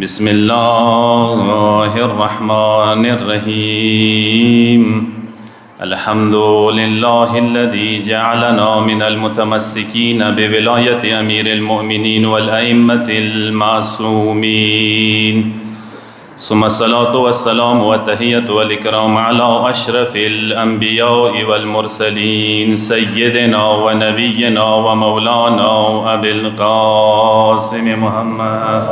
بسم الله الرحمن الرحيم الحمد لله الذي جعلنا من المتمسكين بولاية أمير المؤمنين والأئمة المعصومين ثم الصلاة والسلام والتحية والإكرام على أشرف الأنبياء والمرسلين سيدنا ونبينا ومولانا أبي القاسم محمد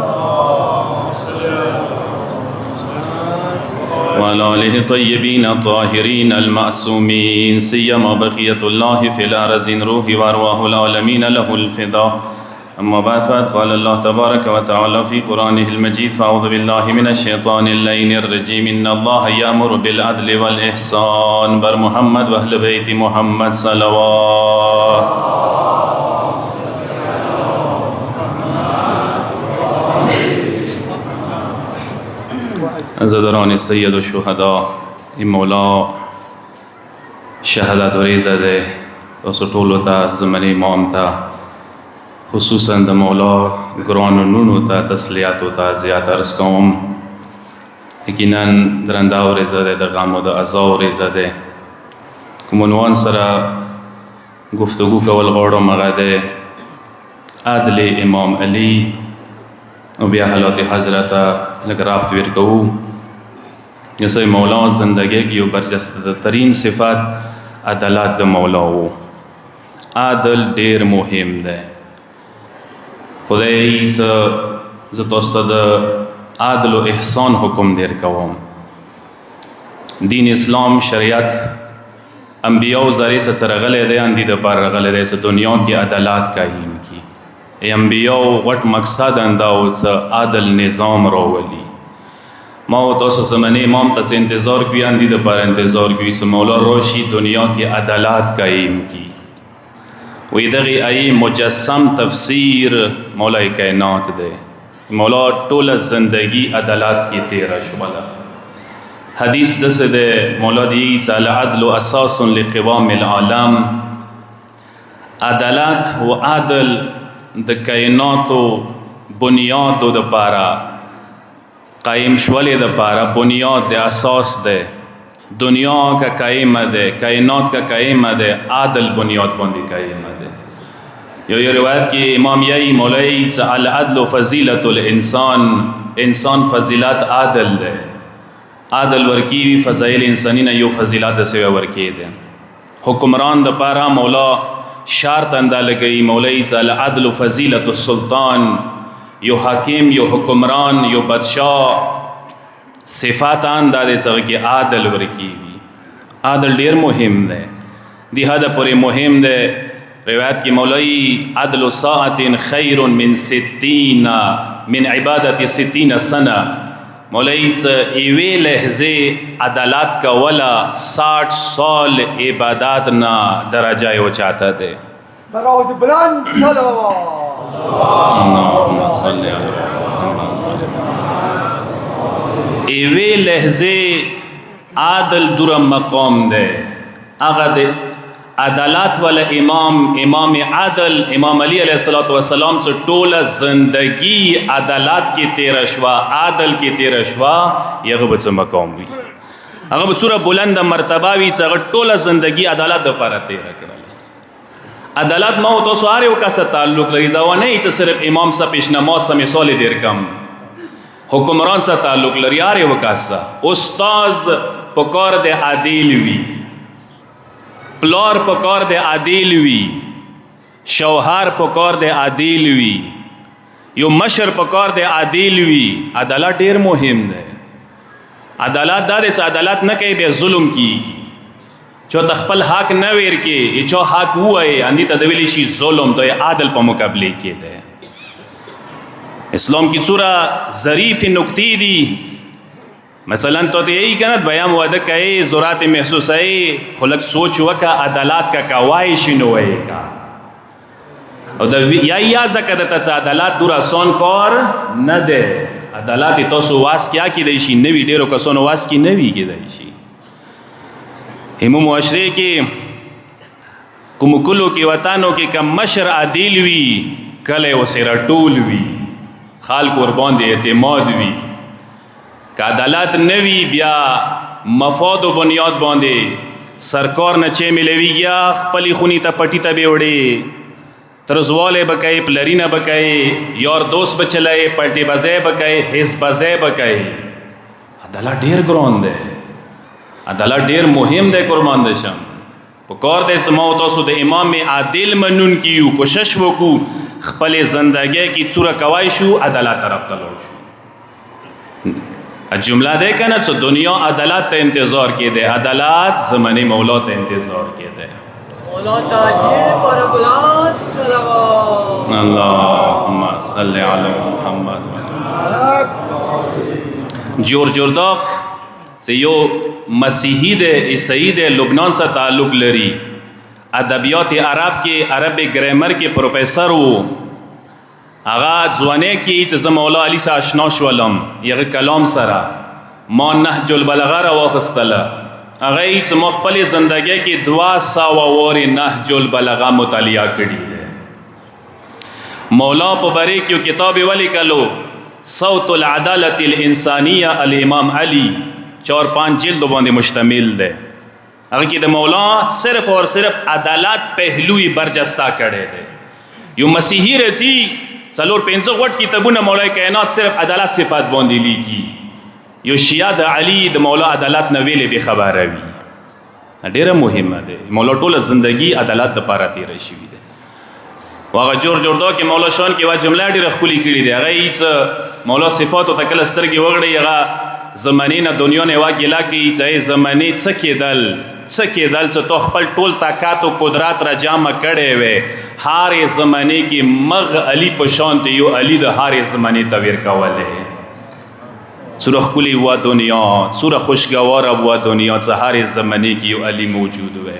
وعلى آله الطيبين الطاهرين المعصومين سيما بقية الله في الأرض روح وأرواح العالمين له الفداء. أما بعد فقد قال الله تبارك وتعالى في قرآنه المجيد فأعوذ بالله من الشيطان اللعين الرجيم إن الله يأمر بالعدل والإحسان بر محمد وأهل بيت محمد صلوات. عزادران سید الشهداء مولا شهادت وریزه ده تاسو ټولو ته زموږ امام ته خصوصا د مولا ګرانو نونو ته تسلیاتو ته زیات عرض کوم. یقینا درنده وریزه ده د غم او د عزا وریزه ده. کوم عنوان سره گفتگو کول غواړم هغه ده عدل امام علی او بیا حالات حضرت لږ رابط ورکوو. یسوی مولا زندگی کی برجسته ترین صفات عدالت د مولا و. عدل ډیر مهم ده. خدای زه تاسو ته د عدل و احسان حکم دیر کوم. دین اسلام شریعت انبیاء و ذریعه سره راغلی دی اندی د پاره راغلی دی چې دنیا کې عدالت قایم کی. انبیاء غټ مقصد انداو چې عدل نظام راولي. ما و تاسو زمانه امام ته انتظار کوي اندی د پاره انتظار کوي چې مولا راشي دنیا کې عدالت قایم کی. وی دغی ای مجسم تفسیر مولای کائنات دے. مولا طول زندگی عدالت کی تیرہ شوالا. حدیث دس دے مولا دیگی سال عدل و اساس لقوام العالم. عدالت و عدل د کائنات و بنیاد د پارا قائم شوالی د پارا بنیاد د اساس دے. دنیا کا قائم دے کائنات کا قائم دے عادل بنیاد بندی قائم دے. یہ روایت کی امام یہی مولائی العدل فضیلت الانسان انسان فضیلت عادل دے. عادل ورکی بھی فضائل انسانی نہ یو فضیلت سے ورکی دے. حکمران دا پارا مولا شارت اندہ لگئی مولائی العدل فضیلت السلطان. یو حاکم یو حکمران یو بادشاہ صفاتان دادے سغه کې عادل ورکی وي. عادل ډیر مهم دی. دی حدا پورې مهم دی. روایت کی مولائی عدل ساعت خیر من 60 من عبادت 60 سنه. مولائی ایوے لحظے عدالت کا ولا 60 سال عبادات نا درجہ ہو چاہتا دے. براوز بلند صلوات. اللهم صل علی ایوے لحظے عادل درم مقام دے. آغا دے عدالت والا امام عادل امام علی علیہ السلام سے ٹولا زندگی عدالت کی تیرہ شوا عادل کی تیرہ شوا یغبت سے مقام بھی. اگر سورہ بلند مرتبہ بھی سے اگر ٹولا زندگی عدالت دو پارا تیرہ کرا. عدالت ماں تو سوارے کا سا تعلق لگی دوا نہیں چا صرف امام سا پیش نماز سا مثال دیر کم حکمران سا تعلق لری آرے وکاسا. استاز پکار دے عادل وی. پلار پکار دے عادل وی. شوہر پکار دے عادل وی. یو مشر پکار دے عادل وی. عدالت ډیر مهم دے. عدالت دا دے عدالت نہ کئی بے ظلم کی چو تخپل حق نہ ویر کے یہ چو حق ہوا ہے اندی تدویلی شی ظلم تو یہ عادل پا مقابلے کے دے. اسلام کی سورہ ظریف نکتی دی مثلا تو یہی کہنا بیام وعدہ کہے ضرورت محسوس ہے خلق سوچ وکا عدالت کا کوائش نوئے کا یا زکدتا چا عدالت دور آسان کار نہ دے. عدالت تو سو واس کیا کی دیشی نوی دیرو کسانو واس کی نوی کی دیشی. ہمو معاشرے کے کم کلو کی وطانوں کے کم مشر عادل وی کلے و سیرہ ٹول وی خلق ور باندې اعتماد وي که عدالت نه وي بیا مفاد و بنیاد باندې سرکار نه چې ملوي یا خپلې خونې ته پټي ته به وړې ترزوالی به کوي پلرینه به کوي یار دوست به چلوي پلټي بازی به کوي حزب بازی به کوي عدالت ډېر ګران دی عدالت ډېر مهم دی قربان دی شم پکار دی چې ما تاسو د امام عادل منونکي یو کوشش وکړو خپلې زندګۍ کې څوره کوای شو عدالت طرف ته لاړ شو جمله دی که نه څه دنیا عدالت ته انتظار کې دی عدالت زمانه مولا ته انتظار کې دی مولا تاجر پر بلند صلوات اللهم صل علی محمد جور جورداق چې یو مسیحي دی عیسائی دی لبنان سره تعلق لري ادبیات عرب کې عرب ګرامر کې پروفیسر وو هغه ځوانۍ کې چې زه مولا علي سره اشنا شولم یغه کلام سره ما نهج البلاغه راواخیستله هغه یې چې ما خپلې زندګۍ کې 200 وارې نهج البلاغه مطالعه کړي دی مولا په باره کې یو کتاب یې ولیکلو صوت العدالة الانسانیه الامام علي 4-5 جلدو باندې مشتمل دی هغه کې د مولا صرف اور صرف عدالت پهلوی برجسته کړی دی یو مسیحي رځي 4-5 غټ کتابونه مولای کائنات صرف عدالت صفات باندې لیکي یو شیعه د علی د مولا عدالت نه ویلې به خبره وي ډیره مهمه ده مولا ټوله زندگی عدالت د پاره تیر شوی ده واغه جوړ جوړدا کې مولا شان کې وا جمله ډیره خولي کړي ده هغه هیڅ مولا صفات او تکل سترګي وګړي هغه زمانه نه دنیا نه واګلا کې چې زمانه څه کېدل چې تو خپل ټول طاقت او قدرت را جمع کړي وي هر زمانه کې مغ علی په شان ته یو علی د هر زمانه تویر کوله سوره خلی و دنیا سوره خوشگوار و دنیا څه هر زمانه کې یو علی موجود وي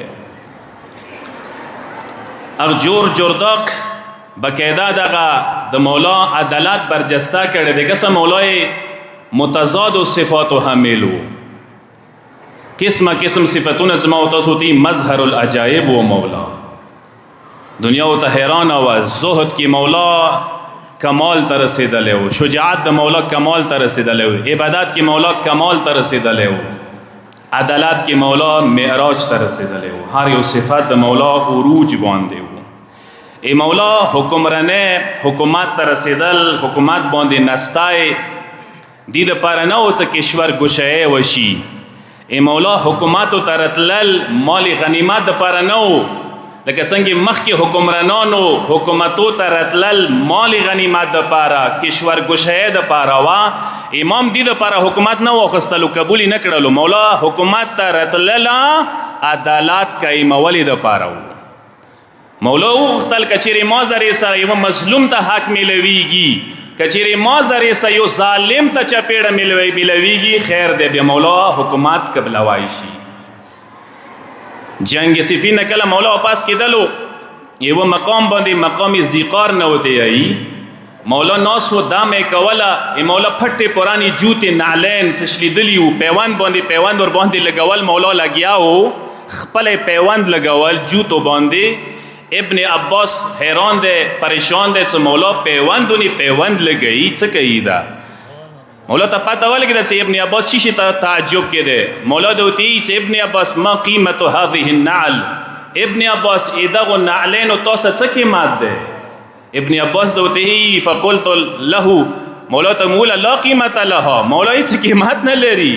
ارجور جورداق بقاعده دغه د مولا عدالت برجسته کړي د قسم مولای متضاد صفات و حاملو قسم صفتونه زما او تاسو ته مظهر العجائب و مولا دنیا او ته حیران او زهد کی مولا کمال ته رسیدلی و شجاعت د مولا کمال ته رسیدلی و عبادت کی مولا کمال ته رسیدلی و عدالت کی مولا معراج ته رسیدلی و هر یو صفات د مولا عروج باندې و ای مولا حکمرانه حکومت ته رسیدل حکومت باندې نستای دی د پاره نه او څه کشور گشایي وشي ای مولا حکومت ته رتلل مال غنیمت د پاره نه لکه څنګه مخکې حکمرانانو حکومتو ته رتلل مال غنیمت د پاره کشور گشایي د پاره وا امام دی د پاره حکومت نه واخستلو قبول نه کړلو مولا حکومت ته رتلل عدالت قائمول د پاره مولا وختل کچېری ما زری سره یو مظلوم ته حق ملويږي کچېری ما زری سره یو ظالم ته چپېړه ملويږي خیر دې به مولا حکومت قبلوای شي جنگ صفین کله مولا واپس کېدلو یو مقام باندې مقام ذیقار نه وته ای مولا ناس و دامه کوله مولا پټه پرانی جوته نعلین تشلیدلی او پیوند باندې ور باندې لګول مولا لګیاو خپل پیوند لګول جوتو باندې ابن عباس حیران دی پریشان دی چې مولا پیوند لګئی څه کوي دا مولا ته پته ولګی چې ابن عباس شي ته تعجب کړي مولا دوی چې ابن عباس ما قیمت هذه النعل ابن عباس ادغه نعلین او تاسو څه قیمت ده ابن عباس دوی فقلت له مولا ته مولا لا قیمت لها مولا هیڅ قیمت نه لري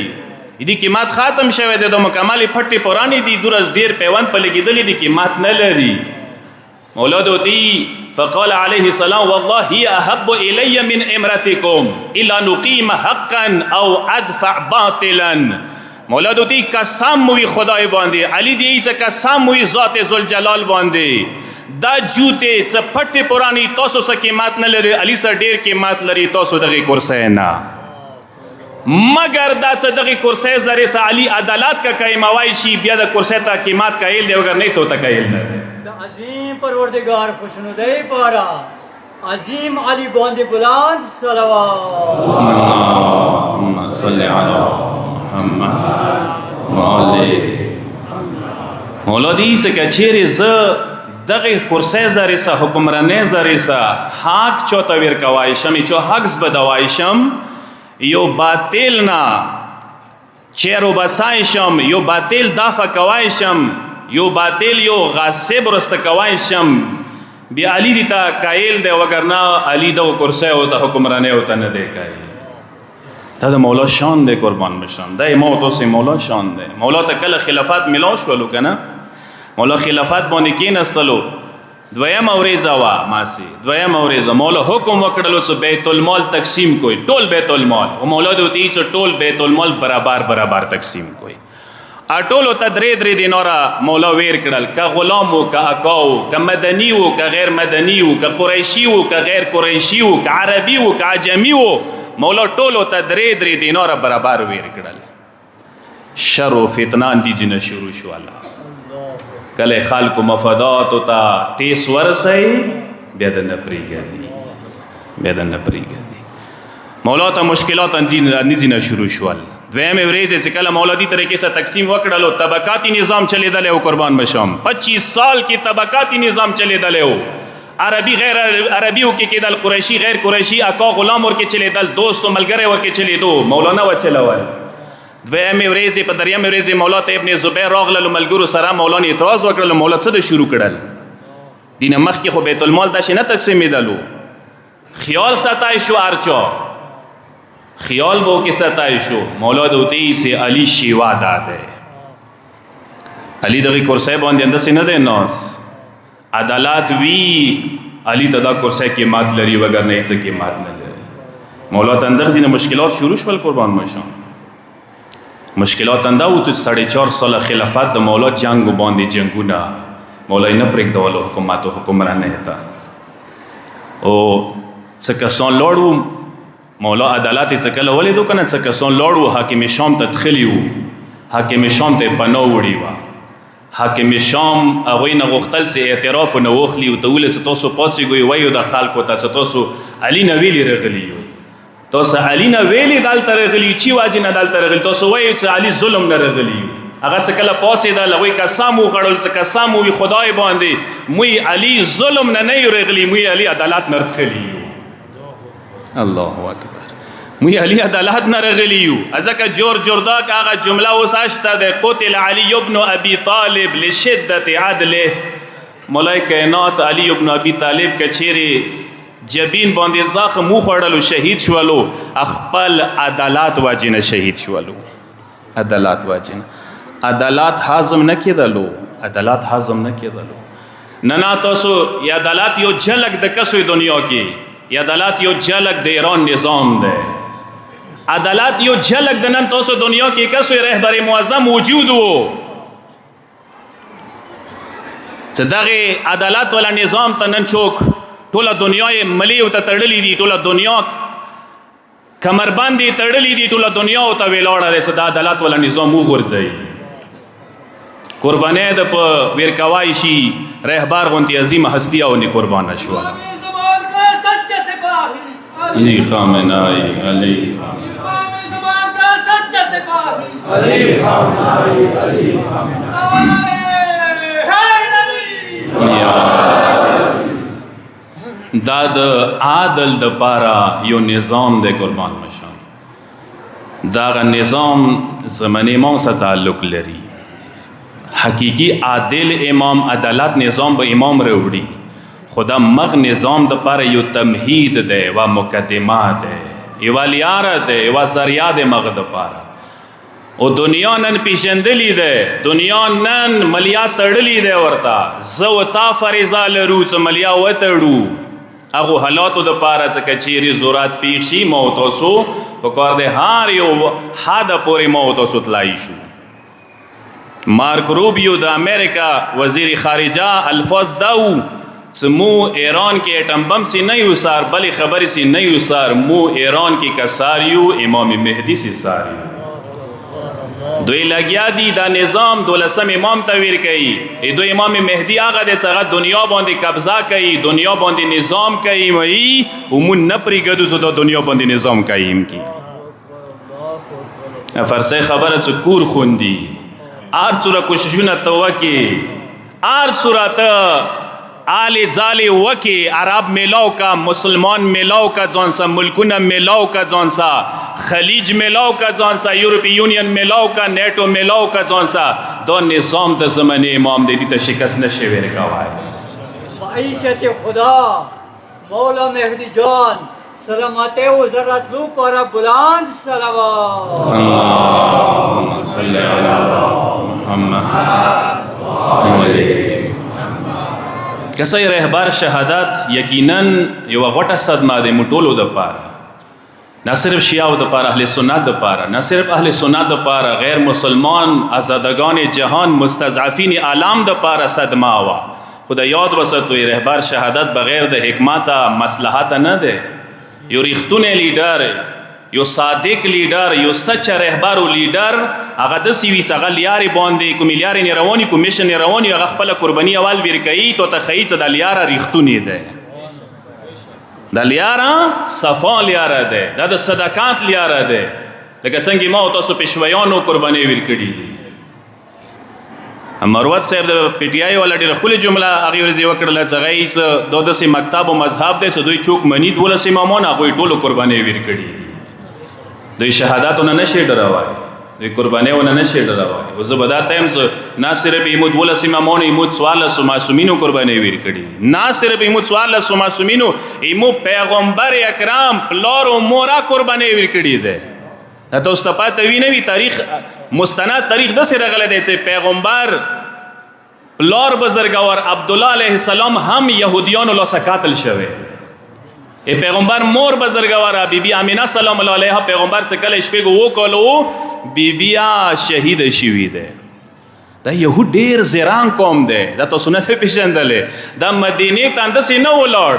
دې قیمت ختم شوه د مکمل پټي پرانی دي درز ډیر پیوند په لګیدلې دي قیمت نه لري مولا دوی فقال عليه السلام والله هي احب الي من امرتكم الا نقيم حقا او ادفع باطلا مولا دوی قسم وی خدای باندې علی دی چې قسم وی ذات ذوالجلال باندې دا جوته چې پټه پرانی تاسو سره قیمت نه لري علی سره ډیر قیمت لري تاسو دغه کرسی نه مگر دا چې دغه کرسی زری سره علی عدالت کا قائموای شي بیا د کرسی ته قیمت قائل دی وگر نه څوته قائل نه عظیم پروردگار خوشنودی پارا عظیم علی باندې بلند صلوات اللهم صل علی محمد و علی مولا دی څه کچېره ز دغه کرسی زریسه حکمرانی زریسه حق چوتا ویر کوایشم چو حقز بدوایشم یو باطل نه چیرو بسایشم یو باطل دافع کوایشم یو باطل یو غاصب رست کوایشم بیا علی دیتا قائل دے وگرنا علی دو کرسی ہوتا حکمرانی ہوتا نہ دے قائل دا مولا شان دے قربان بشان دا موتو سے مولا شان دے مولا تا کل خلافات ملاو شولو کنا مولا خلافات باندې کېناستلو دویم اوریزه وا ماسی دویم اوریزه مولا حکم وکړلو چې بیت المال تقسیم کوي ټول بیت المال او مولا دوی چې ټول بیت المال برابر تقسیم کوي اټول ته درې دینورا مولا ویر کړل کا غلام او کا اکاو کا مدنی او کا غیر مدنی او کا قریشی او کا غیر قریشی او کا عربی او کا عجمی او مولا ټول ته درې دینورا برابر ویر کړل شر او فتنه اندیزنه شروع شو الله کله خلق مفادات او تا تیس ورسای بیا د نپریګدي مولا ته مشکلات اندیزنه شروع شو دویم ورځ چې کله مولادی طریقې سره تقسیم وکړلو طبقاتی نظام چلیدل او قربان بشم 25 سال کې طبقاتی نظام چلیدل او عربي غیر عربي او کې کېدل قریشي غیر قریشي اکا غلام ور کې چلیدل دوست او ملګری ور کې چلیدو مولانا و چلول دویم ورځ په دریم ورځ مولا ته ابن زبیر راغله ملګرو سره مولانا اعتراض وکړل مولا څه د شروع کړل دین مخ کې خو بیت المال د شنه تقسیمېدلو خیال ساتای شو ارچو خیال بو کے ستائی شو مولا دوتی سے علی شیوا داده علی دغی کرسی باندې اندسی نده ناس عدالت وی علی تدا کرسی کی مات لری وگر نیچه کی مات نلری مولا تندر زین مشکلات شروع شول قربان مشان مشکلات انده او چو 4.5 سال خلافت دا مولا جنگو باندی جنگونا مولا نپرک دولو حکومت و حکمران نهتا او سکسان لارو مولا عدالت څکله ولیدو کنه څه کسان لاړو حاکم شام ته تخلیو حاکم شام ته پناه وړي وا حاکم شام هغوی نه غوښتل چې اعتراف نه واخلي او ته ولې تاسو پاتې وایو د خلکو ته تاسو علي نه ویلي رغلی یو تاسو علي نه ویلي دلته رغلی چې واجب نه دلته رغلی تاسو وایو چې علي ظلم نه رغلی هغه څه کله پاتې دا لوي قسم وکړل څه قسم وی خدای باندې موي علي ظلم نه رغلی موي علي عدالت نه رغلی الله اکبر موی علی عدالت نه رغلیو ازکه جورداک هغه جمله وساشته ده قتل علی ابن ابي طالب لشدت عدله مولای کائنات علی ابن ابي طالب کچيري جبین باندې زخم مو خړلو شهید شولو خپل عدالت واجنه شهید شولو عدالت واجنه عدالت هضم نه کېدلو نه تاسو یا عدالت یو جھلک د کسوی دنیا کې یا عدالت یو جھلک د ایران نظام ده عدالت یو جھلک د نن تاسو دنیا کې کسوی رهبر معظم موجود وو چې دغه عدالت ولا نظام ته نن څوک ټوله دنیا ملي او ته تړلې دي ټوله دنیا کمربندي تړلې دي ټوله دنیا او ته ویلاړه ده چې د عدالت ولا نظام وګرځي قربانه د په ورکوای شي رهبر غونتی عظیم هستی او نه قربانه شو علی خامنائی علی دا د عادل د پارا یو نظام دے قربان مشان دا غا نظام زمن امام سا تعلق لري حقیقی عادل امام عدالت نظام با امام روڑی خدا مغ نظام د پاره یو تمهید ده و مقدمه ده یو لیاره ده یو ذریعه ده مغ د پاره او دنیا نن پیشندلی ده دنیا نن ملیا تړلی ده ورته زو تا فریضه لرو چې ملیا وتړو هغه حالاتو د پاره چې چیرې ضرورت پیښ شي موتوسو په کار ده هر یو حد پورې موتوسو تلای شو مارک روبیو د امریکا وزیر خارجه الفاظ داو مو ایران کے ایٹم بم سی نہیں اسار بلی خبر سی نہیں اسار مو ایران کی کساریو امام مہدی سی ساریو دوی لگیا دی دا نظام دولسم امام تویر کئی دو امام مہدی آغا دے چاگا دنیا باندی قبضہ کئی دنیا باندی نظام کئی مئی امون نپری گدو سو دا دنیا باندی نظام کئیم کی فرسے خبر چکور خوندی آر چورا کششون توکی آر چورا تا آل ځالې وکې عرب میلاو کا مسلمان میلاو کا ځان سا ملکونه میلاو کا ځان سا خلیج میلاو کا ځان سا یورپی یونین میلاو کا نیټو میلاو کا ځان سا دا نظام د زمانه امام دی ته شکست نشي ورکوای معیشت خدا مولا مهدی جان سلامت و ذرت لو پارا بلند صلوات اللهم صل علی محمد کسای رهبر شهادت یقینا یو غټه صدمه د مټولو د پاره نه صرف شیعو د پاره اهل سنت د پاره نه صرف اهل سنت د پاره غیر مسلمان آزادگان جهان مستضعفین عالم د پاره صدمه وا خدا یاد وساتوي رهبر شهادت بغیر د حکمت مصلحت نه ده یو ریختونه لیډر یو صادق لیډر یو سچ رهبر او لیډر هغه د سیوی څنګه لیاري باندې کوم لیاري نه رواني کمیشن نه رواني هغه خپل قرباني اول ورکړي ته تخیص د لیاره ریختونه ده د لیاره صفا لیاره ده د صدقات لیاره ده لکه څنګه ما تاسو پښویانو قرباني ورکړي دي مروت صاحب د پی ټی آی ولا ډېر خپل جمله هغه ورځ وکړل چې غیس د دسه مکتب او مذهب د دوی چوک منی دولس امامون هغه ټولو قرباني ورکړي دوی شهادتونه نشي ډراوای دوی قربانيونه نشي ډراوای او زه بدا تایم نه صرف ایمود ولس امامون ایمود سوال معصومینو قرباني ورکړي نه صرف ایمود سوال معصومینو ایمو پیغمبر اکرام پلار او مورا قرباني ورکړي ده تاسو ته پته وی نه وی تاریخ مستند تاریخ د سره غل دی چې پیغمبر لار بزرگوار عبد الله علیه السلام هم يهوديانو له قتل شوه ای پیغمبر مور بزرگوار بی بی امینه سلام الله علیها پیغمبر څخه کله شپږ وکولو بی بیا شهید شوی ده دا يهود ډیر زیران قوم ده دا تاسو نه پیژندلې د مدینه تاندسې نه ولاړ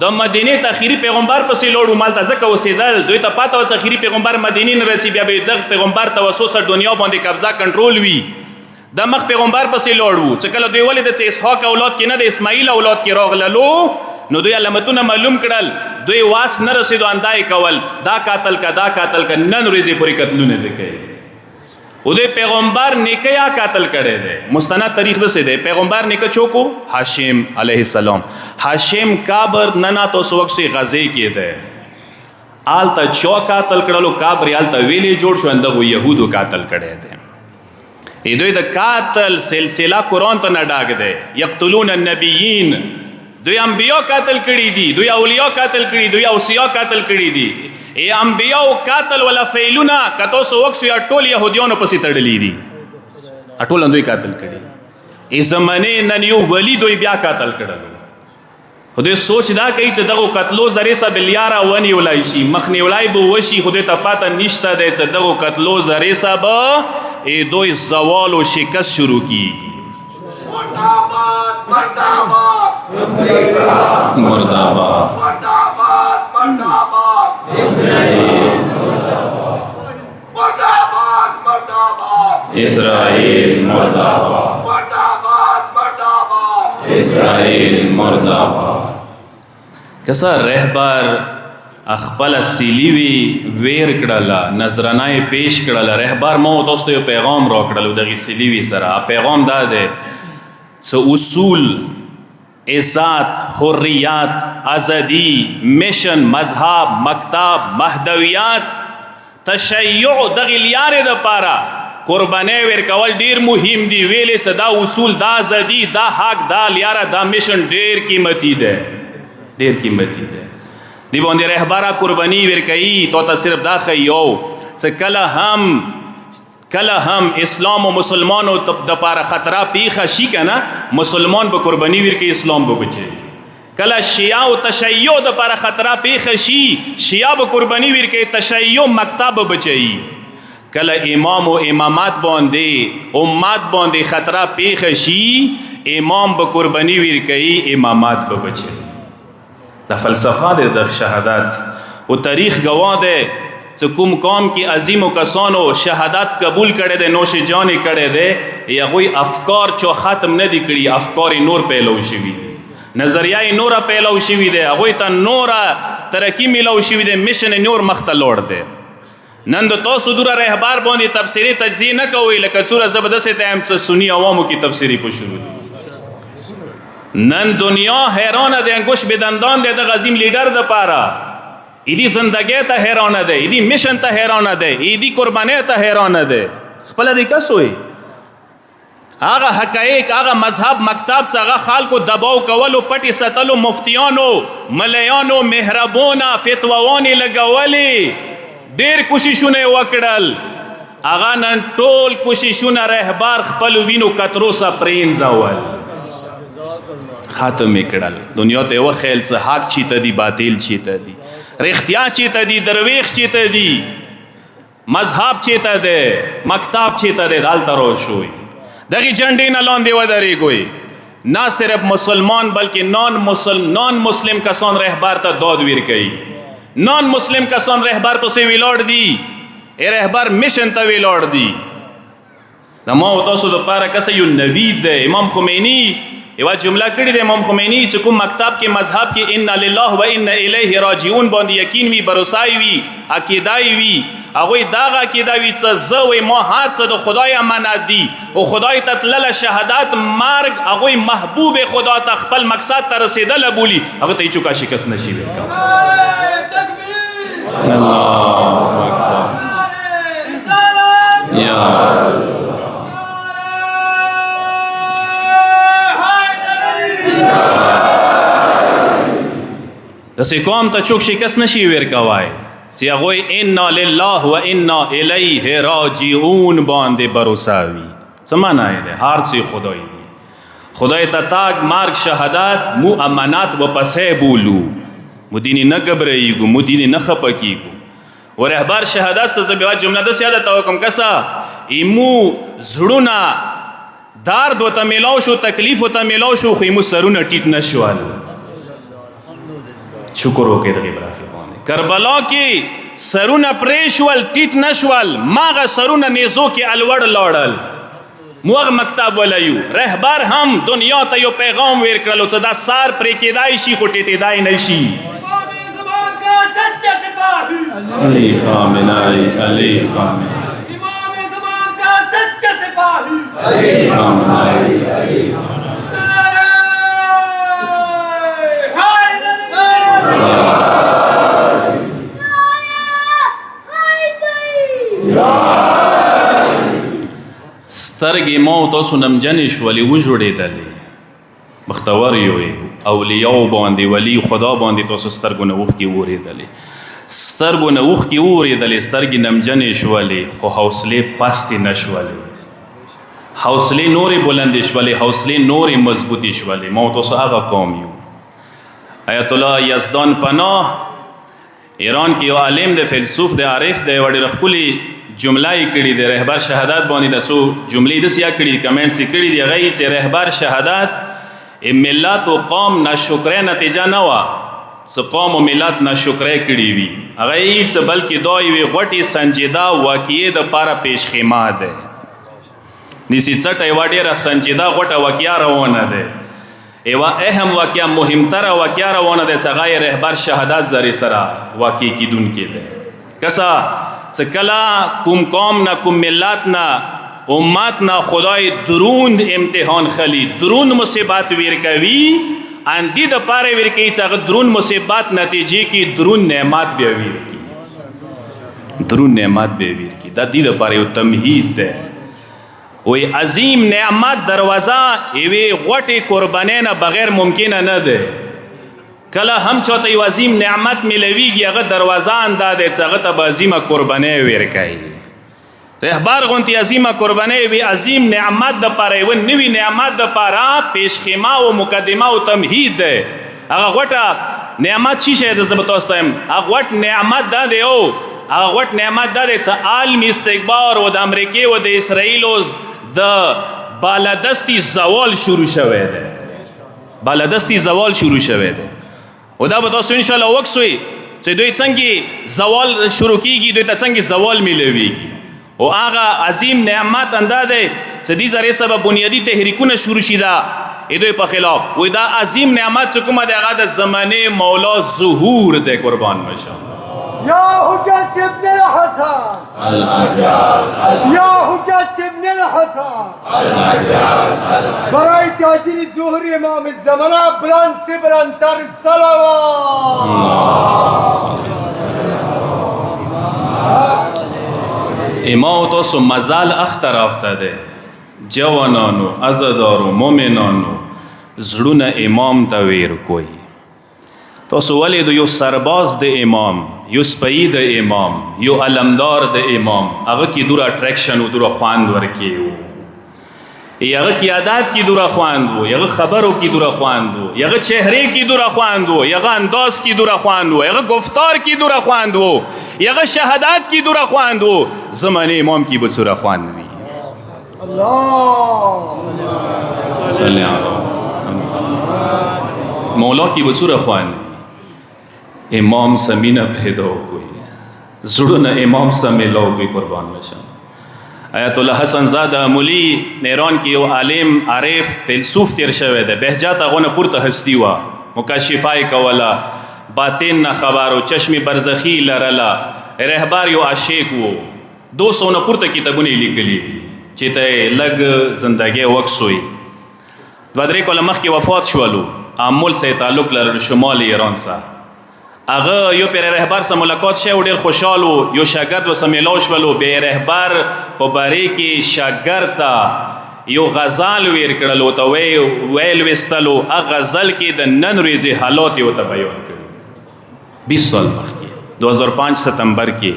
د مدینه ته اخیری پیغمبر پسې لوړ مال ته ځکه وسیدل دوی ته پاته وس اخیری پیغمبر مدینه نه رسی بیا به د پیغمبر توسط دنیا باندې قبضه کنټرول وی د مخ پیغمبر پسې لوړ وو چې کله دوی ولید چې اسحاق اولاد کې نه د اسماعیل اولاد کې راغللو نو دوی علامتونه معلوم کړل دوی واس نه رسیدو اندای کول دا قاتل کا نن ورځې پوری قتلونه وکړي او دوی پیغمبر نیکیا قاتل کړي دي مستند تاریخ دسه دی پیغمبر نیکه چوکو هاشم علیه السلام هاشم کابر ننا تو وخت سي غزي کې ده آلته چو قاتل کړلو کابر آلته ویلي جوړ شو اندغه يهودو قاتل کړي دي دوی د قاتل سلسله قرآن ته نه ډاګ دی یقتلون النبیین دوی انبیاء قاتل کړي دي دوی اولیاء قاتل کړي دوی اوصیا قاتل کړي دي ای انبیاء قاتل ولا فیلونا کتو سو وکس یا ټول يهوديانو پسې تړلې دي ټول دوی قاتل کړي ای زمانه نن یو ولی دوی بیا قاتل کړل خدای سوچ دا کوي چې دغه قتلو زری سه بلیارا ونی ولای شي مخنی ولای بو وشي خدای ته پاته نشته دی چې دغه قتلو زری سه به ای دوی زوال و شکست شروع کیږي مرداباد مرداباد مرداباد مرداباد مرداباد اسرائیل مرداباد مرداباد مرداباد اسرائیل مرداباد مرداباد مرداباد اسرائیل مرداباد کسا رهبر خپل سیلیوی ویر کړه نظرانه پیش کړه رهبر مو تاسو یو پیغام را کړلو دغه سیلیوی سره پیغام دا ده څو اصول عزت حریات ازادي میشن مذهب مکتب مهدویات تشیع دغه لیارې د پاره قرباني ورکول ډیر مهم دی ویلې څه دا اصول دا ازادي دا حق دا لیاره دا میشن ډیر قیمتي ده ډیر قیمتي ده دی باندې رهبره قرباني ورکړي تو صرف دا خيو چې کله هم اسلام او مسلمانو د پاره خطر پیښه شي کنه مسلمان به قرباني ورکړي اسلام به بچي کله شیعه او تشیع د پاره خطر پیښه شي شیعه به قرباني ورکړي تشیع مکتب به بچي کله امام او امامات باندې امت باندې خطر پیښه شي امام به قرباني ورکړي امامات به بچي دا فلسفه ده د شهادت او تاریخ گواه ده چې کوم قوم کې عظیم و کسانو شهادت قبول کړي ده نوش جان کړي ده یا غوی افکار چو ختم نه دي کړي افکار نور پیلو شوی نظریه نور پیلو شوی ده غوی ته نور ترقی ملو شوی ده مشن نور مختلور ده نن د تاسو دوره رهبر باندې تفسیری تجزیه نه کوي لکه څوره زبردست ټایم څه سنی عوامو کې تفسیری په شروع دي نن دنیا حیرانه ده، انگوش به دندان ده د عظیم لیډر د پاره. ایدی زندگی ته حیرانه ده، ایدی میشن ته حیرانه ده، ایدی قربانی ته حیرانه ده. خپل دی کس وي هغه حقایق، هغه مذهب مکتب څخه هغه خلکو دباو کولو، پټي ساتلو، مفتیانو ملیانو مهربونه فتواوانې لګولې، ډېر کوششونه یې وکړل. هغه نن ټول کوششونه رهبر خپلو وینو قطرو سه پرېنځول، ختم یې کړل. دنیا ته یې وښیل څه حق چېته دي، باطل چېته دي، رښتیا چېته دي، درویش چېته دي، مذهب چېته دی، مکتب چېته دی. دلته راشوئ دغې جنډې نه لاندې ودرېږئ. نه صرف مسلمان بلکې نان مسلم کسان رهبر ته داد ورکوي. نان مسلم کسان رهبر پسې ولاړ دي، رهبر میشن ته ولاړ دي. د ما او تاسو دپاره کسه یو نوید دی. امام خمیني یوه جمله کړې ده، امام خمیني چې کوم مکتب کې مذهب کې انا لله و انا الیه راجعون باندې یقین وي، بروسای وي، عقیدای وي، هغوی دغه عقیده وي چې زه وی ما هر څه د خدای امانت دي او خدای ته تلله شهادت مرګ، هغوی محبوب خدا ته خپل مقصد ته رسېدله بولي، هغه ته هیڅوک شکست نشي ورکولی. الله اکبر یا داسې قوم ته څوک شکست نشي ورکولی چې هغوی انا لله و انا الیه راجعون باندې بروسه وي. څه معنا یې دی؟ هر څه خدای دی، خدای ته تاک مرګ شهادت مو امانت و پسې بولو، مو دیني نه ګبرېږو، مو دیني نه خفه کېږو. و رهبر شهادت څه زه بیا جمله داسې یاده ته وکړم کسه ایمو زړونه درد ورته میلاو شو، تکلیف ورته میلاو شو، خو ایمو سرونه ټیټ نه شول. شکر وکړئ دغې برخې باندې. کربلا کې سرونه پرې شول، ټیټ نه شول، ماغه سرونه نیزو کې الوړ لاړل. موږ مکتب ولیو، رهبر هم دنیا ته یو پیغام ور کړلو چې دا سار پرې کېدای شي خو ټیټېدای نه شي. علی خامنه‌ای، علی خامنه‌ای، امام زمان کا سچا سپاہی، علی خامنه‌ای، علی سترګې ما او تاسو نمجنې شولې، وژړېدلې، بختور یوئ، اولیاو باندې، ولی خدا باندې تاسو سترګو نه اوښکې وورېدلې، سترګو نه اوښکې وورېدلې، سترګې نمجنې شولې، خو حوصلې پستې نه شولې، حوصلې نورې بلندې شولې، حوصلې نورې مضبوطې شولې. ما او تاسو هغه قوم یو. آیت الله یزدان پناه ایران کې یو عالم دی، فیلسوف دی، عارف دی، یوه ډېره ښکلې جمله یې کړې دی رهبر شهادت باندې. د څو جملې داسې یاد کړي دي، کمنټس یې کړي دي، هغه یې چې رهبر شهادت ملت و قوم ناشکرۍ نتیجه نه وه، څه قوم و ملت ناشکرۍ کړي وي، هغه یې څه بلکې دا یوې غوټې سنجیده واقعې دپاره پیشخیمه دی. داسې څټه یوه ډېره سنجیده غوټه واقعه روانه دی، یوه اهم واقعه، مهمتره واقعه روانه دی چې هغه یې رهبر شهادت ذریعې سره واقع کېدونکی دی. کسه څه کله کوم قوم نه، کوم ملت نه، امت نه خدای دروند امتحان خلی، دروند مصیبت ورکوي، اندی دپاره ورکوي چې هغه دروند مصیبت نتیجې کې دروند نعمت بیا ورکوي، دروند نعمت بیا ورکوي. دا دې دپاره یو تمهید دی. وی عظیم نعمت دروازه یوې غوټې قربانۍ نه بغیر ممکنه نه دی. کله هم چاته یو عظیم نعمت ملویږي، هغه دروازه انده دی چې هغه ته به عظیمه قربانۍ ورکوي. رهبر غونتې عظیمه قربانۍ وي، عظیم نعمت دپاره یوه نوي نعمت دپاره پیشخیمه و مقدمه و تمهید دی. هغه غوټه نعمت چی شی دی؟ زه به تاسو ته وایم هغه غوټ نعمت دا دی، او هغه غوټ نعمت دا دی چې عالمي استکبار و د امریکې و د اسرائیلو د بالادستی زوال شروع شوی دی، بالادستی زوال شروع شوی دی. او دا به تاسو انشاءالله وکسوئ چې دوی څنګه زوال شروع کیږي، دوی ته څنګه زوال میلویږي. او هغه عظیم نعمت انده دی چې دې ذریعې سره به بنیادي تحریکونه شروع شي د دوی په خلاف. وایي دا عظیم نعمت چې کومه دی هغه د زمانې مولا ظهور دی. قربان بشم یا حجت ابن الحسن، یا حجت ابن الحسن برای تاجیل ظهور امام الزمان بلند سے بلندتر صلوات. امام تاسو مزال اختر افتاده جوانانو عزادارو مومنانو زړونه امام ته ویر کوي. تاسو ولې د یو سرباز د امام یو سپی د امام یو علمدار د امام هغه کې دور اټریکشن او دور خواند ورکیو هغه کې عادت کې دور خواند وو هغه خبرو کې دور خواند وو هغه چهره کې دور خواند وو هغه انداز کې دور خواند وو هغه گفتار کې دور خواند وو هغه شهادت کې دور خواند وو زمانه امام کې به سور خواند وي. الله صلی الله مولا کی بسور خوان امام سمینہ پیدا ہوئی زړونه امام سره ملاو کوي. قربان بشم. آیت الله حسن زاده مولی نیران کې یو عالم عارف فیلسوف تیر شوی دی. بهجت هغونه پورته هستی وا مکاشفای کولا باطن نه خبرو چشم برزخی لرلا رهبر یو عاشق وو 200 نه پورته کتابونه لیکلي دي چې ته لګ زندګي وکسوي. دوادرې کوله مخکې وفات شولو عامل سره تعلق لرل شمال ایران سره هغه یو پیر رهبر سره ملاقات شه ډیر خوشاله یو شاګرد وسه ملاو شولو به رهبر په باره کې شاګرد ته یو غزل ویر کړلو ته ویل وستلو هغه غزل کې د نن ورځې حالات یو ته بیان کړو 20 سال مخکې 2005 ستمبر کې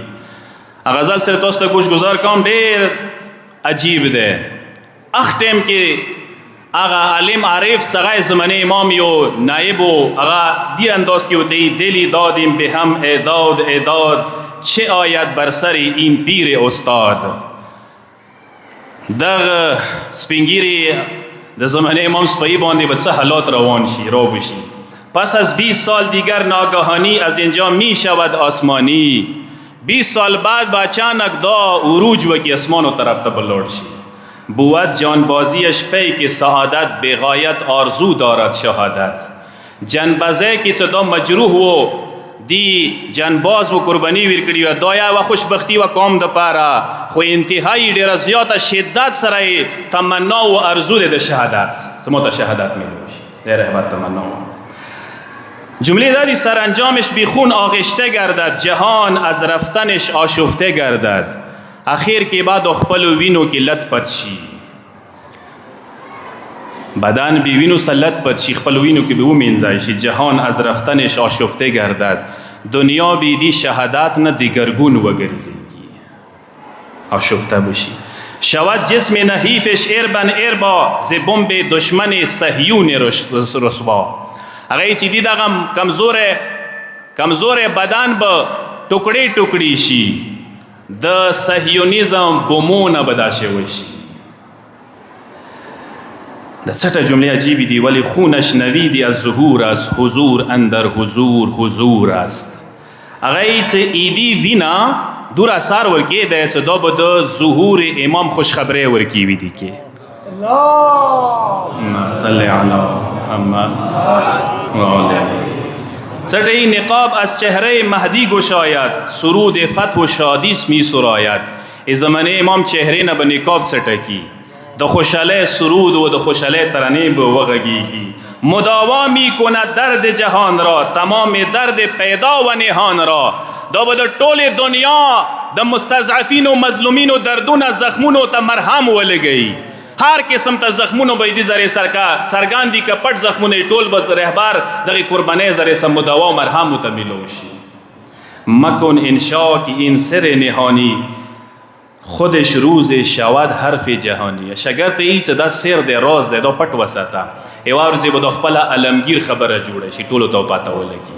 غزل سره تاسو ته گوش گزار کوم ډیر عجیب ده. اخ ټیم کې هغه عالم عارف څنګه زمانه امام یو نائب هغه دی انداز کې وتی دلی دادیم به هم اعداد چه آید بر سر این پیر استاد. دغه سپینګيري د زمانه امام سپی باندې به څه حالات روان شي را بشي. پس از 20 سال دیگر ناگهانی از اینجا می شود آسمانی 20 سال بعد با اچانک دا عروج وکی اسمان و طرف تبلور شی. بود جانبازیش پی که سعادت بغایت آرزو دارد شهادت جنبازه که چه دا مجروح و دی جنباز و قربانی ویرکڑی و دایا و خوشبختی و کام دا پارا خو انتهایی دیر زیاد شدت سرائی تمنا و ارزو ده شهادت سموتا شهادت میلوشی ده رهبر تمنا و جمله داری سرانجامش بیخون آغشته گردد جهان از رفتنش آشفته گردد اخیر که بعد اخپل و وینو که لط پت شی بدن بی وینو سلط پت شی خپل وینو که به او منزای شی جهان از رفتنش آشفته گردد دنیا بیدی شهادت نه دیگرگون وگرزیگی آشفته بشی شود جسم نحیفش اربن اربا ز بمب دشمن صهیون رسوا هغه چې دی دغه کمزور بدن به ټوکړي ټوکړي شي د صهیونیزم بمونه به دا شوی شي. د څټه جمله عجیبی دی ولی خونش نویدی از ظهور است حضور اندر حضور است. هغه چې ایدی وینا دور اثر ورکی د چې دا به د ظهور امام خوش خبره ورکی وی دی کې اللهم صل علی محمد څټه نقاب از چهره مهدی گشاید سرود فتح و شادیس می سراید. ای زمانه امام چهره نه به نقاب څټه کی د خوشاله سرود و د خوشاله ترانه به وغږیږي مداوا می کند درد جهان را تمام درد پیدا و نهان را دا به د ټوله دنیا د مستضعفین و مظلومین و دردونه زخمونو ته مرهم ولګي هر قسم ته زخمونو به دي زره سرګاندي که پټ زخمونه ټول به رهبر دغه قربانه زره سم دوا و مرهم متملوشی مکن انشاء که این سر نهانی خودش روز شود حرف جهانی. شاګرد ته هیڅ دا سر دی راز دی دا پټ وساته ایوار چې به د خپل علمگیر خبره جوړه شي ټولو ته پاته ولګي.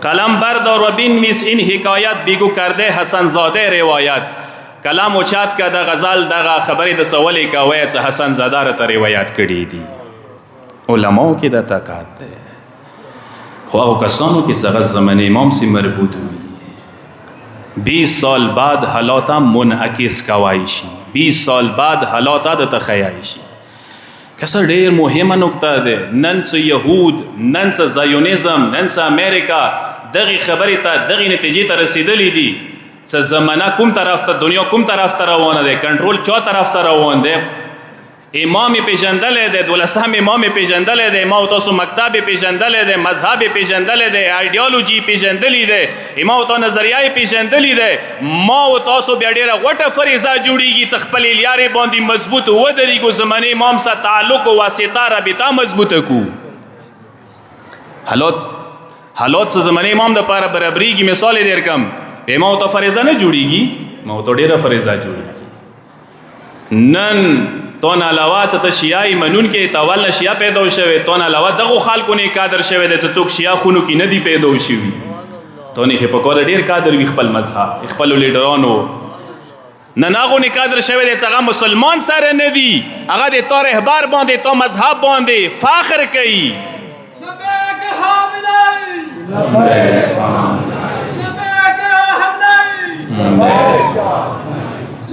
قلم بردار و بنویس این حکایت بیگو کرده حسن زاده روایت. کلام اوچات کا دا غزل دغه خبرې د سوالې کوي چې حسن زاده را ته روایت کړي دي. علماو کې دا طاقت ده خو هغه کسانو کې څنګه زمانه امام سي مربوط وي 20 سال بعد حالات منعکس کوي شي 20 سال بعد حالات د تخیای شي. کسر ډیر مهمه نکته ده نن څه يهود نن څه زایونیزم نن څه امریکا دغه خبرې ته دغه نتیجې ته رسیدلې دي څه زمانه کوم طرف ته دنیا کوم طرف ته روانه دی کنټرول چا طرف ته روان دی امام پیژندلی دی 12 امام پیژندلی دی ما او تاسو مکتب پیژندلی دی مذهب پیژندلی دی ایډیالوژي پیژندلی دی ما او تاسو نظریه پیژندلی دی ما او تاسو بیا ډیره غوټه فریضه جوړیږي چې خپل لیارې باندې مضبوط ودرېږو زمانه امام سره تعلق او واسطه رابطه مضبوطه کو حالات څه زمانه امام د پاره برابرېږي مثال یې درکم ما او ته فریضه نه جوړیږي ما او ته ډیره فریضه جوړیږي نن تون علاوه چې ته شیعه منون کې تاول شیعه پیدا شوی تون علاوه دغه خلکو نه قادر شوی د څوک شیعه خونو کې نه دی پیدا شوی تونه کې په کور ډیر قادر وي خپل مذهب خپل لیډرانو نه ناغو نه قادر شوی د څنګه مسلمان سره نه دی هغه د تو رهبر باندې تو مذهب باندې فخر کوي لبیک حاملای لبیک حاملای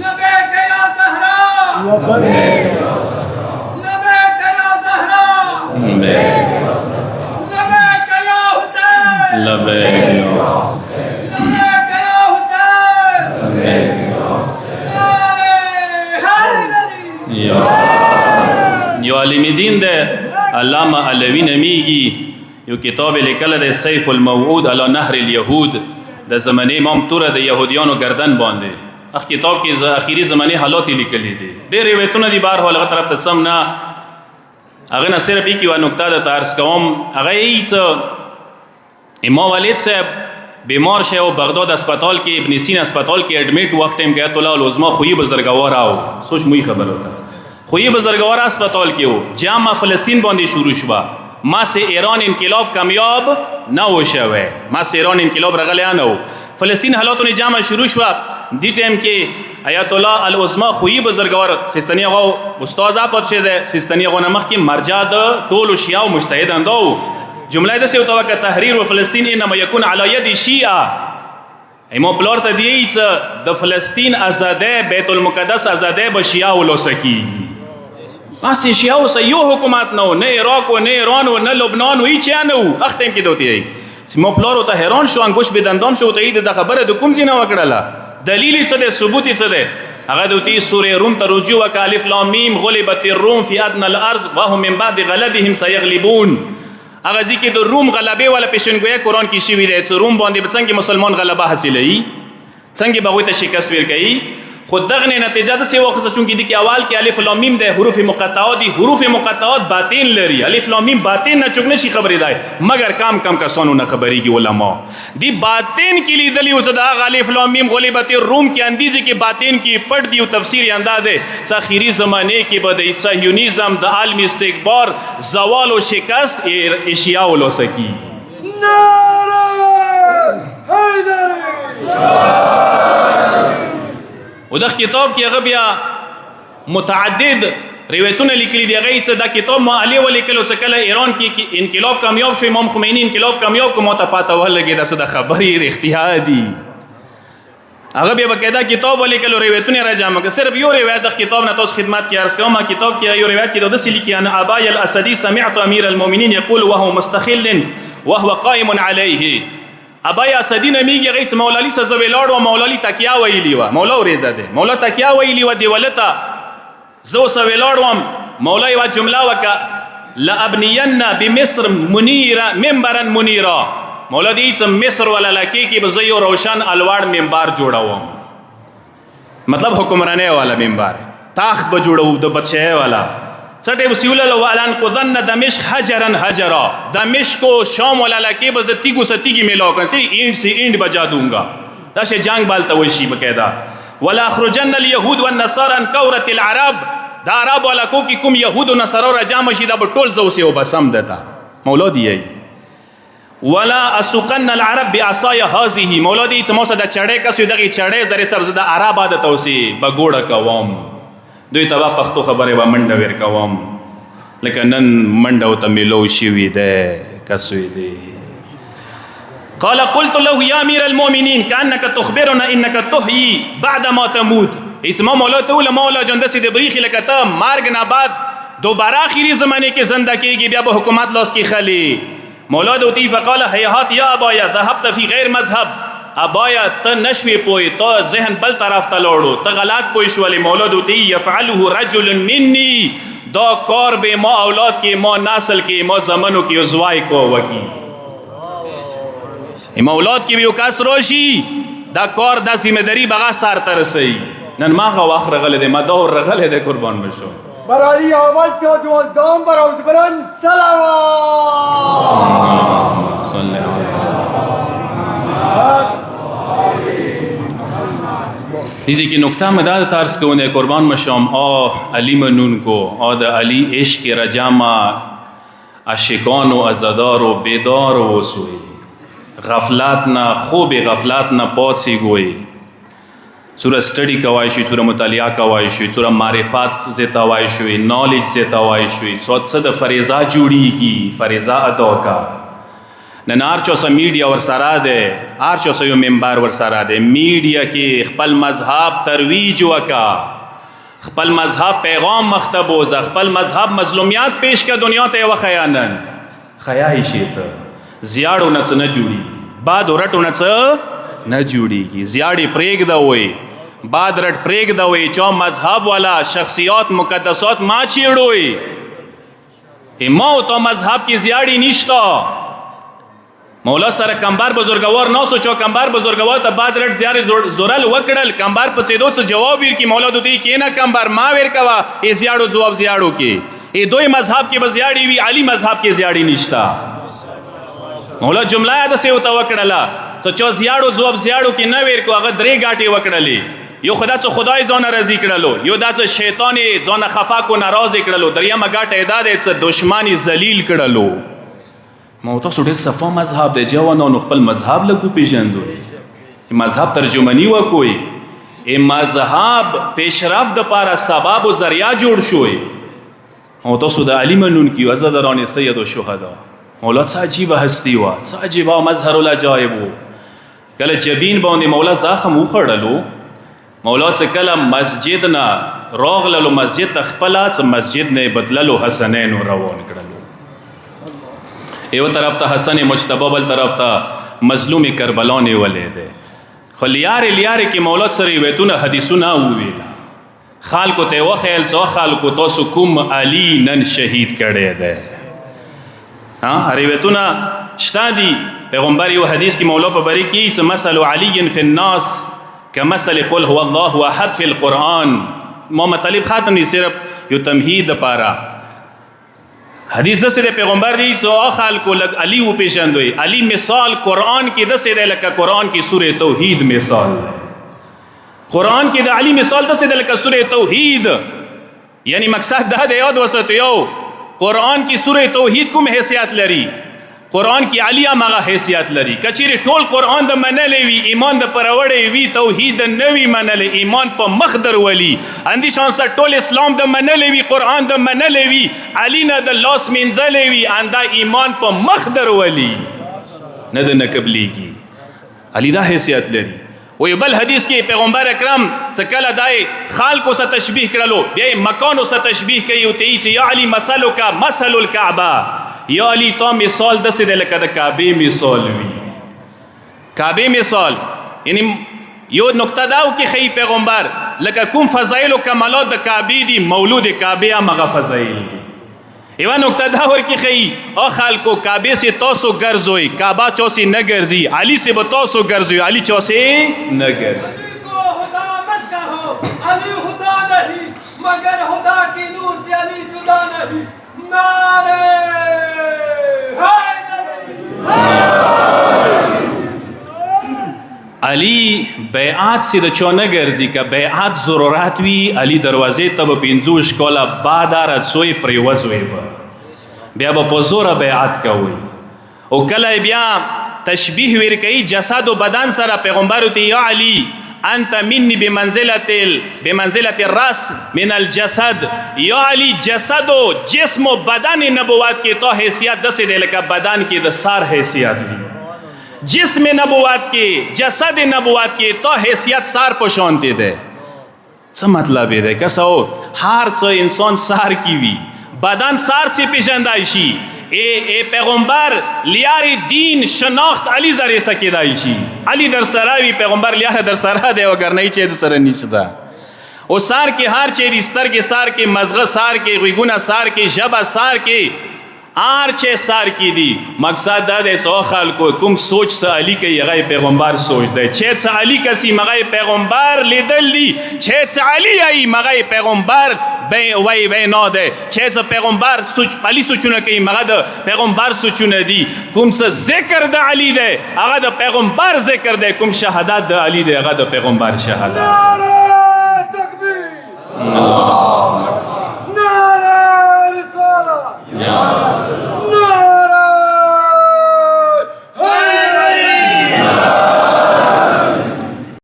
لبیک یا زهرا لبیک یا زهرا لبیک یا حسین لبیک یا حسین یو عالم دین ده علامه علوی نمیږي یو کتاب لیکل د سیف الموعود علی نهر اليهود د زمانه امام توره د يهوديانو گردن باندې اخ کتاب کې اخیری زمانه حالات لیکلي دي ډېر روایتونه دي بهر هغه طرف ته سم نه هغه نه صرف یو نقطه د تارس کوم هغه امام ولید صاحب بیمار شه او بغداد اسپیټال کې ابن سینا اسپیټال کې اډمیټ وخت ټیم کې ایت الله العظما خوې بزرګوار او سوچ موي خبر وتا خوې بزرګوار اسپیټال کې و جامع فلسطین باندې شروع شوه ما سے ایران انقلاب کامیاب نه وشوه ما سے ایران انقلاب رغلی نه فلسطین حالاتونه جامع شروع شوه دی ټیم کې آیت الله العظما خوې بزرګوار سیستانی هغه استاد اپات شه سیستانی هغه نمخ کې مرجع د ټول شیعه او مجتهدان دو جمله د سیو توکه تحریر فلسطین انما يكون على يد الشيعه ایمو پلور ته دی چې د فلسطین آزاده بیت المقدس آزاده به شیعه ولوسکی اسی شیعه سه یو حکومت نه عراق و نه ایران و نه لبنان و هیڅ نه اخ ټیم کې دوتی سیمو پلور ته حیران شو انګوش به دندان شو ته د خبره د کوم ځای نه وکړه دلیل څه ده ثبوت څه ده هغه دوتی سوره روم ته رجوع وک الف لام میم غلبت الروم فی ادنى الارض وهم من بعد غلبهم سيغلبون هغه ځکه د روم غلبه ولا پیشنګوی قرآن کې شوی دی چې روم باندې څنګه مسلمان غلبه حاصلوي څنګه به ته شکست ورکړي خود دغه نتیجه د سی وخت چونکې د کې اول کې الف لام میم د حروف مقطعات دي حروف مقطعات باطن لري الف لام میم باطن نه چوک نشي خبرې دی مگر کم کسانو نه خبرېږي علما دی باطن کې لیدلی او د الف لام میم غلبت الروم کې اندیزه کې باطن کې پټ دی او تفسیر انداز ده چې اخیری زمانه کې به د صهیونیزم د عالم استکبار زوال او شکست اشیاء ولوسکی نعره حیدر او د کتاب کې هغه بیا متعدد روایتونه لیکلي دي هغه څه د کتاب ما علی ولیکلو چې کله ایران کې انقلاب کامیاب شو امام خمینی انقلاب کامیاب کو ماته پاته ولګي د څه د خبرې اجتهادي هغه بیا بقاعده کتاب ولیکلو روایتونه راجمع کړه صرف یو روایت د کتاب نه تاسو خدمت کې عرض کوم کتاب کې یو روایت کې د سلی کې ان ابای الاسدی سمعت امیر المؤمنین یقول وهو مستخل وهو قائم عليه ابای اسدی نمیږي غیڅ مولا علی سزا ویلاړ او مولا علی تکیا ویلی و مولا ورزه ده مولا تکیا ویلی و دی ولتا زو سو ویلاړ وم مولا یو جمله وک لا ابنین بمصر منیرا منبرا منیرا مولا دی چې مصر ولا لکی کې به زو روشن الوار منبر جوړاوم مطلب حکمرانه والا منبر تاخت به جوړو د بچه والا چټه وسیول له والان قذن دمشق حجرا حجرا دمشق و شام ولا لکی بز تیگو ستیگی ملاو کن سی اینڈ سی اینڈ بجا دوں گا داش جنگ بالتا وشی بقاعدہ ولا اخرجن اليهود والنصارى عن كوره العرب دا عرب ولا کو کی کوم يهود و نصارا را جام شي دا ټول زو سی وبسم دتا مولا دی ولا اسقن العرب بعصای هذه مولا دی چې موسه د چړې کسو دغه چړې زری سبز د عرب عادت اوسي بګوړه کوم دوی تبا پختو خبره و منډه ور کوم لکه نن منډه ته ملو شي وي ده کسوي دي قال قلت له يا امير المؤمنين كانك تخبرنا انك تحيي بعد ما تموت اسمه مولا ته مولا جندسي د بریخ لکه ته مارګ نه بعد دوباره اخیری زمانه کې زنده کېږي بیا به حکومت لاس کې خلی مولا دوتی فقال هيهات يا ابايا ذهبت في غير مذهب ابایا ته نشوي پوي ته ذهن بل طرف ته لوړو ته غلط پوي شولې مولود ته يفعله رجل مني دا کار به ما اولاد کې ما نسل کې ما زمانو کې ازوای کو وکی ما اولاد کې یو کس راشي دا کار دا ذمہ داری بغا سر ته رسي نن ما غو اخر غل دې ما دور غل دې قربان بشو برای اول تا 12 براوز بران صلوات صلی دیزی که نکته مداد ترس کنه قربان مشام علی منون کو د علی عشق رجاما عاشقان و عزادار و بیدار و وسوی غفلات نه خوب غفلات نه پاتسی گوی سوره سټډي کوای شي سوره مطالعه کوای شي سوره معرفت زتا وای شي نالج زتا وای شي څو د فریضه جوړیږي فریضه ادا کا نن هر چا میډیا ور سره ده هر چا یو منبر ور سره ده میډیا کې خپل مذهب ترویج وکا خپل مذهب پیغام مختبوز خپل مذهب مظلومیات پیش کا دنیا ته وخیانن خیای شي ته زیاړو نه جوړیږي بعد ورټو نه جوړیږي زیاړي پرېګ دا وای بعد رټ پرېګ دا وای چا مذهب والا شخصیات مقدسات ما چیړوي ما تو مذهب کی زیاړي نشتا مولا سره کمبار بزرگوار ناسو چو کمبار بزرگوار ته بعد رټ زیاري زورل وکړل کمبار په سیدو څه جواب ور کی مولا دوی کینا کمبار ما ور کوا ای زیاړو جواب زیاړو کې ای دوی مذهب کې بزیاړي وی علی مذهب کې زیاړي نشتا مولا جمله د سیو ته وکړه تو چو زیاړو جواب زیاړو کې نه ور کو هغه درې غاټي وکړلې یو خدا څه خدای ځان راضي کړلو یو دا څه شیطان ځان خفا کو ناراض کړلو دریا مګاټه اعداد څه دشمنی ذلیل کړلو مو تاسو ډېر صفا مذهب دی جوانانو خپل مذهب لګو پیژندو مذهب ترجمانی وکوي مذهب پیشرفت د پاره سبب او ذریعہ جوړ شوی مو تاسو د علی منون کی عزادران سید الشهدا مولا څه عجیب هستی وا څه عجیب مظهر العجائب کله جبین باندې مولا زخم وخړلو مولا څه کله مسجد نه راغللو مسجد تخپلا څه مسجد نه بدللو حسنین روان کړلو یو طرف ته حسن مجتبی بل طرف ته مظلوم کربلا نه ولید خو لیار کې مولا سره ویتونه حدیثونه ویل خالکو ته وخیل څو خالکو تاسو کوم علی نن شهید کړي ده ها روایتونه شته دي پیغمبر یو حدیث کې مولا په بری کې مثل علی فی الناس کمثل قل هو الله احد فی القرآن محمد طالب خاتم دی صرف یو تمهید پارا حدیث دسه د پیغمبر دی سو خلکو لګ علی و پیژندوی علی مثال قرآن کې دسه د لکه قرآن کی سوره توحید مثال قرآن کې د علی مثال دسه د لکه سوره توحید یعنی مقصد دا د یاد وسته یو قرآن کی سوره توحید کوم حیثیت لري قرآن کی علی هغه حیثیت لري کچېره ټول قرآن د منلې وی ایمان د پروړې وی توحید نوی منلې ایمان په مخدر ولی اندي شان سره ټول اسلام د منلې وی قرآن د منلې وی علی نه د لاس منځلې وی اندا ایمان په مخدر ولی نه د نقبليږي علی دا حیثیت لري وی بل حدیث کې پیغمبر اکرم سکله دای خالق سره تشبیه کړلو بیا مکان سره تشبیه کوي او ته چې یا علی مثلک مثل الکعبه یا علی تو مثال دسه د لکه د کعبه مثال وی کعبه مثال یعنی یو نقطه داو کې خی پیغمبر لکه کوم فضایل او کمالات د کعبه دی مولود کعبه هغه فضایل دی ایو نقطه دا ور کې خی او خلکو کعبه سے تاسو ګرځوي کعبه چوسی نه ګرځي علی سے به تاسو ګرځوي علی چوسی نه ګرځي خدا مت کہو علی خدا نہیں مگر خدا کی نور سے علی جدا نہیں نعرے علی بیعت سے د چونه ګرځي که بیعت ضرورت وی علی دروازې ته به 50 کاله بعد راتسوی پریوزوي بیا به په زوره بیعت کوي او کله بیا تشبیه ور کوي جسد و بدن سره پیغمبر ته یا علی انت منی بمنزلت الراس من الجسد یا علی جسد و جسم و بدن نبوت کی تو حیثیت دسه دے لکه بدن کی د سار حیثیت وی جسم نبوت کی جسد نبوت کی تو حیثیت سار پشانتی ده څه مطلب ده کسو هر څه انسان سار کی وی بدن سار سے پیژندای شي ای پیغمبر لیار دین شناخت علی زری سکیدای شي علی در سراوی پیغمبر لیار در سرا دی وگر نه چې در سره نشته او سار کې هر چې رستر کې سار کې مزغه سار کې غوګونه سار کې جبا سار کې هر چې سار کې دي مقصد دا دی څو خلکو کوم سوچ سه علی کې هغه پیغمبر سوچ دی چې څه علی کسي مغه پیغمبر لیدل دي چې څه علی ای مغه پیغمبر وای نه ده چې څه پیغمبر سوچ علی سوچونه کوي مغه د پیغمبر سوچونه دي کوم څه ذکر د علی ده هغه د پیغمبر ذکر ده کوم شهادت د علی ده هغه د پیغمبر شهادت نعرہ تکبیر اللہ اکبر نعرہ رسالت